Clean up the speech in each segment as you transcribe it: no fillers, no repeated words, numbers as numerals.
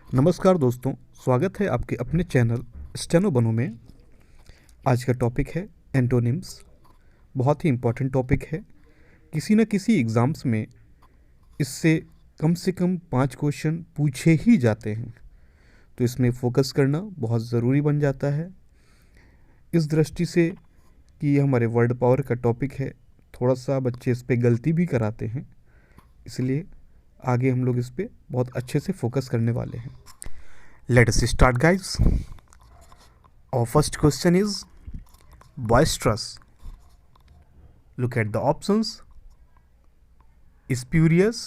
नमस्कार दोस्तों, स्वागत है आपके अपने चैनल स्टेनो बनो में। आज का टॉपिक है एंटोनिम्स। बहुत ही इम्पोर्टेंट टॉपिक है। किसी न किसी एग्ज़ाम्स में इससे से कम 5 क्वेश्चन पूछे ही जाते हैं, तो इसमें फोकस करना बहुत ज़रूरी बन जाता है। इस दृष्टि से कि ये हमारे वर्ड पावर का टॉपिक है, थोड़ा सा बच्चे इस पे गलती भी कराते हैं, इसलिए आगे हम लोग इस पे बहुत अच्छे से फोकस करने वाले हैं। Let us start, guys. Our first question is boisterous. Look at the options: spurious,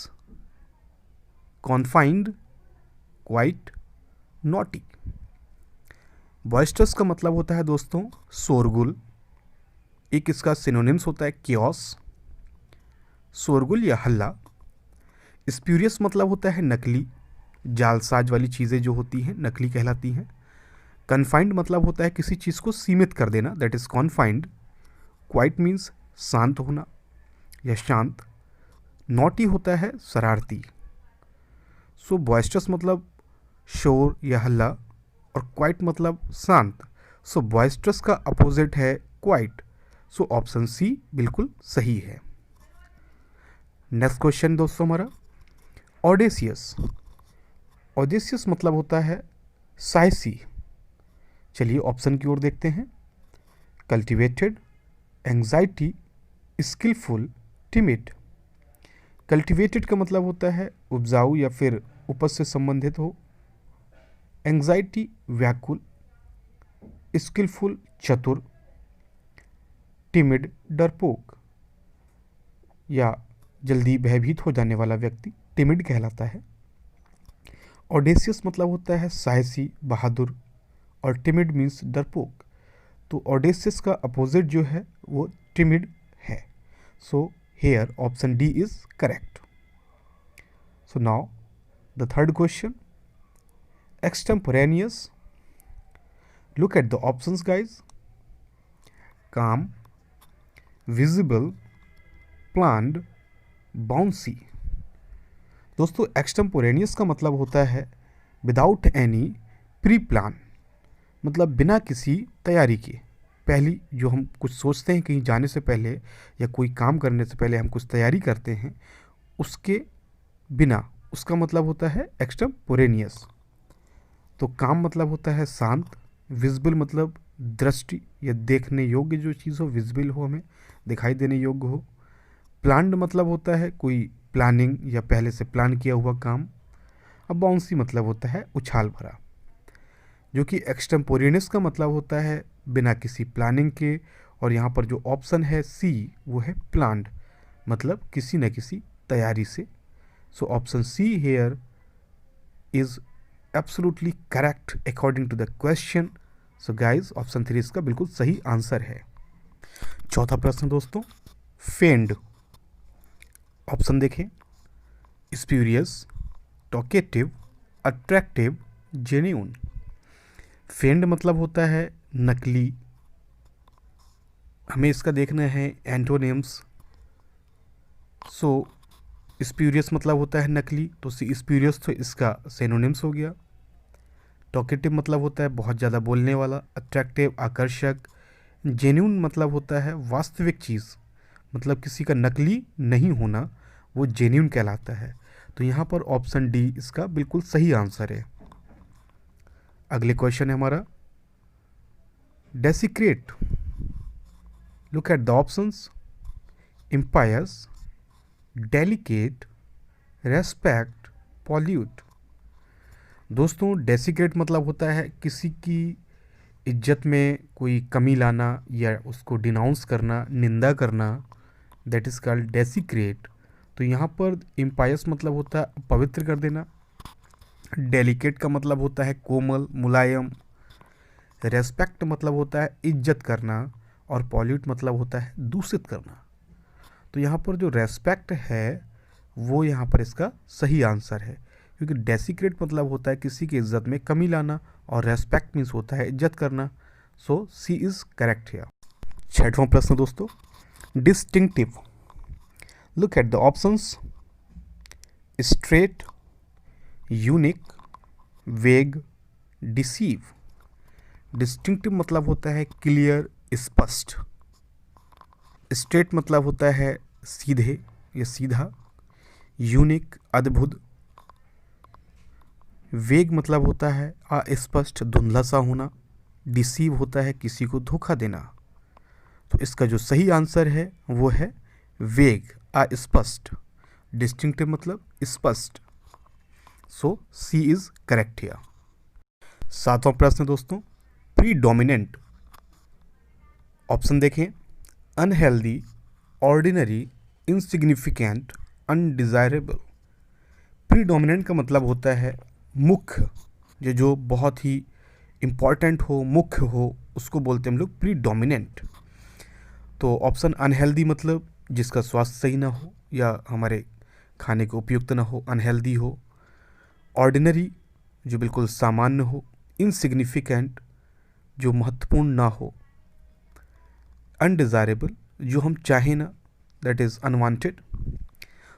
confined, quiet, naughty. boisterous का मतलब होता है दोस्तों शोरगुल। एक इसका सिनोनिम्स होता है chaos, शोरगुल या हल्ला। स्प्यूरियस मतलब होता है नकली, जालसाज वाली चीज़ें जो होती हैं नकली कहलाती हैं। कन्फाइंड मतलब होता है किसी चीज़ को सीमित कर देना, that is confined. Quite means शांत होना या शांत। नॉटी होता है शरारती। सो बॉयस्टरस मतलब शोर या हल्ला और क्वाइट मतलब शांत। सो बॉयस्टरस का अपोजिट है क्वाइट। सो ऑप्शन सी बिल्कुल सही है। नेक्स्ट क्वेश्चन दोस्तों हमारा ऑडेसियस। ऑडेसियस मतलब होता है साहसी। चलिए ऑप्शन की ओर देखते हैं। Cultivated, anxiety, skillful, timid. Cultivated का मतलब होता है उपजाऊ या फिर उपज से संबंधित हो। एंग्जाइटी व्याकुल, स्किलफुल चतुर, टिमिड डरपोक या जल्दी भयभीत हो जाने वाला व्यक्ति टिमिड कहलाता है। ऑडेसियस मतलब होता है साहसी बहादुर और टिमिड मीन्स डरपोक। तो ऑडेसियस का अपोजिट जो है वो टिमिड है। So here option D is correct. So now the third question extemporaneous. Look at the options guys. Calm, visible, planned, bouncy. दोस्तों एक्सटेम्पोरेनियस का मतलब होता है विदाउट एनी प्री प्लान, मतलब बिना किसी तैयारी के। पहली जो हम कुछ सोचते हैं कहीं जाने से पहले या कोई काम करने से पहले हम कुछ तैयारी करते हैं, उसके बिना, उसका मतलब होता है एक्सटेम्पोरेनियस। तो काम मतलब होता है शांत, विजिबल मतलब दृष्टि या देखने योग्य जो चीज़ हो, विजिबल हो, हमें दिखाई देने योग्य हो। प्लान्ड मतलब होता है कोई प्लानिंग या पहले से प्लान किया हुआ काम। अब बाउंसी मतलब होता है उछाल भरा, जो कि एक्सटेम्पोरेनियस का मतलब होता है बिना किसी प्लानिंग के। और यहाँ पर जो ऑप्शन है सी वो है प्लान्ड, मतलब किसी न किसी तैयारी से। So option C here is absolutely correct according to the question. So guys option 3 इसका बिल्कुल सही आंसर है। चौथा प्रश्न दोस्तों फेंड। ऑप्शन देखें, spurious, talkative, attractive, genuine. Feigned मतलब होता है नकली। हमें इसका देखना है एंटोनिम्स। सो स्प्यूरियस मतलब होता है नकली, तो स्प्यूरियस तो इसका सिनोनिम्स हो गया। टॉकेटिव मतलब होता है बहुत ज़्यादा बोलने वाला। अट्रैक्टिव आकर्षक। जेन्यून मतलब होता है वास्तविक चीज़, मतलब किसी का नकली नहीं होना, वो जेन्यून कहलाता है। तो यहाँ पर ऑप्शन डी इसका बिल्कुल सही आंसर है। अगले क्वेश्चन है हमारा desecrate. Look at the options: impious, delicate, respect, pollute. दोस्तों डेसिक्रेट मतलब होता है किसी की इज्जत में कोई कमी लाना या उसको डिनाउंस करना, निंदा करना, दैट इज़ कॉल्ड डेसिक्रेट। तो यहाँ पर इम्पायस मतलब होता है पवित्र कर देना। डेलिकेट का मतलब होता है कोमल, मुलायम। रेस्पेक्ट मतलब होता है इज्जत करना। और पॉल्यूट मतलब होता है दूषित करना। तो यहाँ पर जो रेस्पेक्ट है वो यहाँ पर इसका सही आंसर है, क्योंकि डेसिक्रेट मतलब होता है किसी की इज्जत में कमी लाना और रेस्पेक्ट मीन्स होता है इज्जत करना। सो सी इज़ करेक्ट हियर। छठवां प्रश्न दोस्तों distinctive. Look at the options: straight, unique, वेग, डिसीव। डिस्टिंक्टिव मतलब होता है क्लियर, स्पष्ट। स्ट्रेट मतलब होता है सीधे या सीधा। यूनिक, अद्भुत। वेग मतलब होता है अस्पष्ट, धुंधला सा होना। डिसीव होता है किसी को धोखा देना। तो इसका जो सही आंसर है वो है वेग, अस्पष्ट। डिस्टिंक्टिव मतलब स्पष्ट। सो सी इज करेक्ट हियर। सातवां प्रश्न दोस्तों, प्रीडोमिनेंट। ऑप्शन देखें, unhealthy, ordinary, insignificant, undesirable. Predominant का मतलब होता है मुख्य, जो बहुत ही इम्पॉर्टेंट हो, मुख्य हो, उसको बोलते हैं हम लोग प्रीडोमिनेंट। तो ऑप्शन अनहेल्दी मतलब जिसका स्वास्थ्य सही ना हो या हमारे खाने के उपयुक्त ना हो, अनहेल्दी हो। ऑर्डिनरी जो बिल्कुल सामान्य हो। इनसिग्निफिकेंट जो महत्वपूर्ण ना हो। अनडिजायरेबल जो हम चाहें ना, that is unwanted.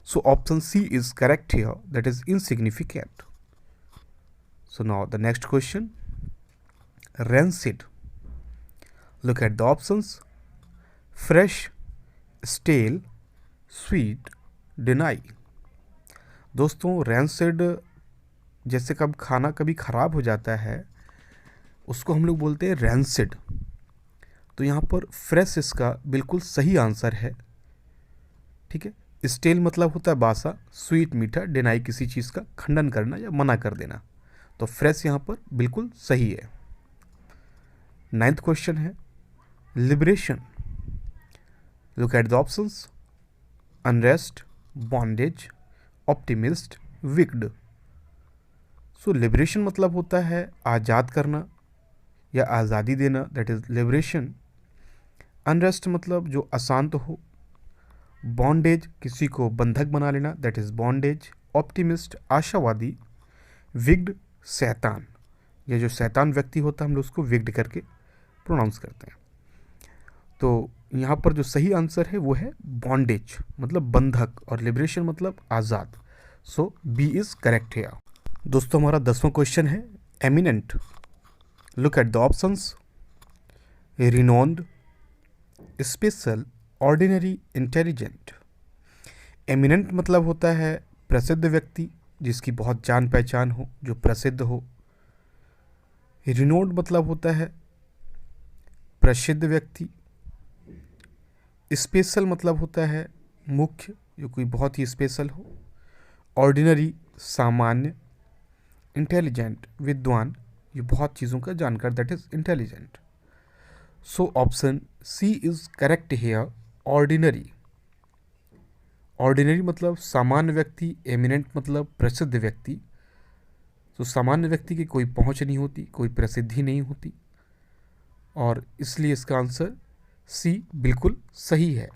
So option C is correct here, that is insignificant. So now the next question, rancid. Look at the options: fresh, stale, sweet, deny. दोस्तों rancid जैसे कब खाना कभी ख़राब हो जाता है उसको हम लोग बोलते हैं rancid। तो यहाँ पर फ्रेश इसका बिल्कुल सही आंसर है। ठीक है। स्टेल मतलब होता है बासा, स्वीट मीठा, डिनाई किसी चीज़ का खंडन करना या मना कर देना। तो फ्रेश यहाँ पर बिल्कुल सही है। नाइन्थ क्वेश्चन है liberation. Look at the options: unrest, bondage, optimist, wicked. So liberation मतलब होता है आज़ाद करना या आज़ादी देना, दैट इज लिबरेशन। अनरेस्ट मतलब जो अशांत हो। बॉन्डेज किसी को बंधक बना लेना, दैट इज बॉन्डेज। ऑप्टिमिस्ट आशावादी। विक्ड शैतान, या जो शैतान व्यक्ति होता है हम लोग उसको विक्ड करके प्रोनाउंस करते हैं। तो यहाँ पर जो सही आंसर है वो है बॉन्डेज मतलब बंधक और लिबरेशन मतलब आज़ाद। सो बी इज करेक्ट है। दोस्तों हमारा 10वां क्वेश्चन है eminent. Look at the options: renowned, special, ordinary, intelligent. Eminent मतलब होता है प्रसिद्ध व्यक्ति जिसकी बहुत जान पहचान हो, जो प्रसिद्ध हो। रिनोन्ड मतलब होता है प्रसिद्ध व्यक्ति। स्पेशल मतलब होता है मुख्य, जो कोई बहुत ही स्पेशल हो। ऑर्डिनरी सामान्य। इंटेलिजेंट विद्वान, ये बहुत चीज़ों का जानकार, that is intelligent. So option C is correct here, ordinary. Ordinary मतलब सामान्य व्यक्ति, एमिनेंट मतलब प्रसिद्ध व्यक्ति। तो सामान्य व्यक्ति की कोई पहुंच नहीं होती, कोई प्रसिद्धि नहीं होती, और इसलिए इसका आंसर सी बिल्कुल सही है।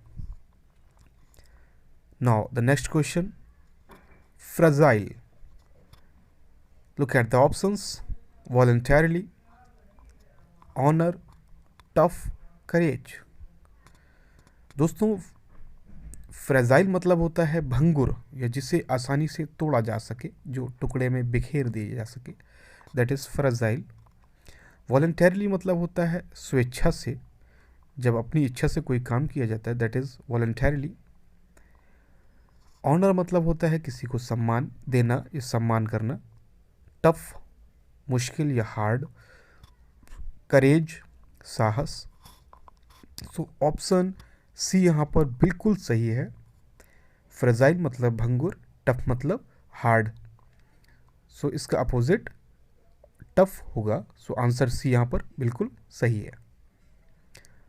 Now the next question, fragile. Look at the options: voluntarily, honour, tough, courage. दोस्तों फ्रेजाइल मतलब होता है भंगुर या जिसे आसानी से तोड़ा जा सके, जो टुकड़े में बिखेर दिए जा सके, दैट इज़ फ्रेजाइल। वॉलंटरली मतलब होता है स्वेच्छा से, जब अपनी इच्छा से कोई काम किया जाता है, दैट इज़ वॉलंटरली। ऑनर मतलब होता है किसी को सम्मान देना या सम्मान करना। टफ मुश्किल या हार्ड। करेज साहस। सो ऑप्शन सी यहाँ पर बिल्कुल सही है। फ्रेजाइल मतलब भंगुर, टफ मतलब हार्ड। सो इसका अपोजिट टफ होगा। सो आंसर सी यहाँ पर बिल्कुल सही है।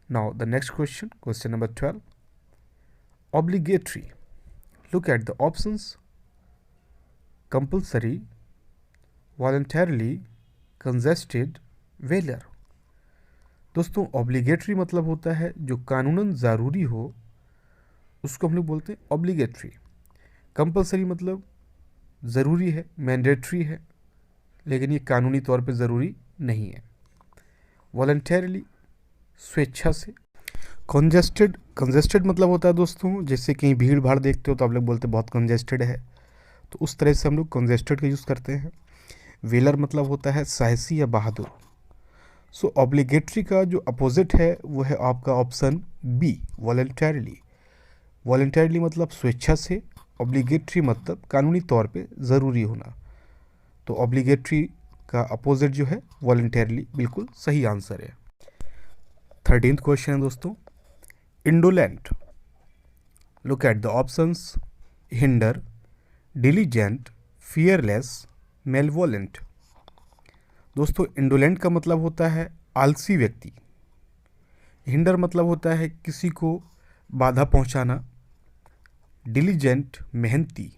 Now the next question, question number 12, obligatory. Look at the options: compulsory, voluntarily, congested, वेलर। दोस्तों ऑब्लिगेटरी मतलब होता है जो कानूनन ज़रूरी हो, उसको हम लोग बोलते हैं ऑब्लिगेटरी। कंपल्सरी मतलब ज़रूरी है, मैंडेटरी है, लेकिन ये कानूनी तौर पे ज़रूरी नहीं है। वॉलंटरली स्वेच्छा से। कंजेस्टेड मतलब होता है दोस्तों, जैसे कहीं भीड़ भाड़ देखते हो तो आप लोग बोलते हैं बहुत कंजेस्टेड है, तो उस तरह से हम लोग कंजेस्टेड का यूज़ करते हैं। वेलर मतलब होता है साहसी या बहादुर। सो ऑब्लिगेटरी का जो अपोजिट है वो है आपका ऑप्शन बी, वॉलंटरली। वॉलंटरली मतलब स्वेच्छा से, ऑब्लिगेटरी मतलब कानूनी तौर पे ज़रूरी होना। तो ऑब्लिगेटरी का अपोजिट जो है वॉलंटरली, बिल्कुल सही आंसर है। 13th क्वेश्चन है दोस्तों, indolent. Look at the options, hinder, diligent, fearless, malevolent. दोस्तों इंडोलेंट का मतलब होता है आलसी व्यक्ति। हिंडर मतलब होता है किसी को बाधा पहुंचाना। डिलीजेंट मेहनती।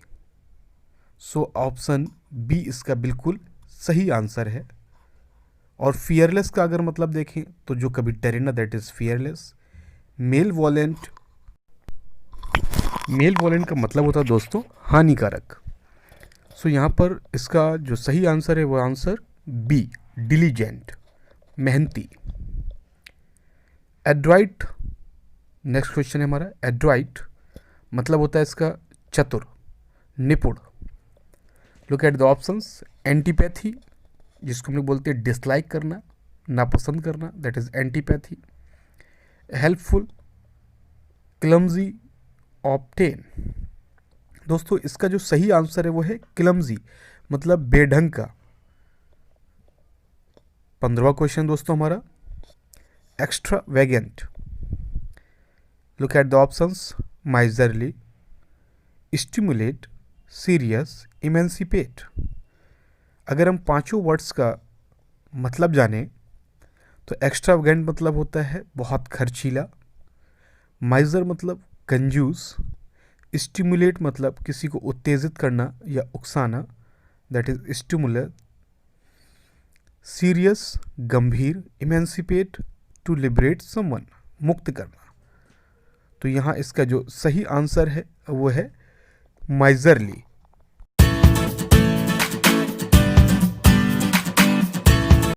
सो ऑप्शन बी इसका बिल्कुल सही आंसर है। और फियरलेस का अगर मतलब देखें तो जो कभी डरे ना, that is fearless. Malevolent का मतलब होता है दोस्तों हानिकारक। सो यहाँ पर इसका जो सही आंसर है वो आंसर बी, डिलीजेंट, मेहनती। एड्राइट, नेक्स्ट क्वेश्चन है हमारा। एड्राइट मतलब होता है इसका चतुर, निपुण। Look at the options, antipathy जिसको हम लोग बोलते हैं डिसलाइक करना, नापसंद करना, that is antipathy. Helpful, clumsy, obtain. दोस्तों इसका जो सही आंसर है वो है क्लमजी, मतलब बेढंग का। 15वां क्वेश्चन दोस्तों हमारा, extravagant. Look at the options, miserly, stimulate, serious, emancipate. अगर हम पांचों वर्ड्स का मतलब जाने तो एक्स्ट्रावेगेंट मतलब होता है बहुत खर्चीला, माइजर मतलब कंजूस, स्टिमुलेट मतलब किसी को उत्तेजित करना या उकसाना, दैट इज स्टिमुलर, सीरियस गंभीर, इमेंसिपेट टू लिबरेट समवन मुक्त करना। तो यहाँ इसका जो सही आंसर है वो है माइजरली,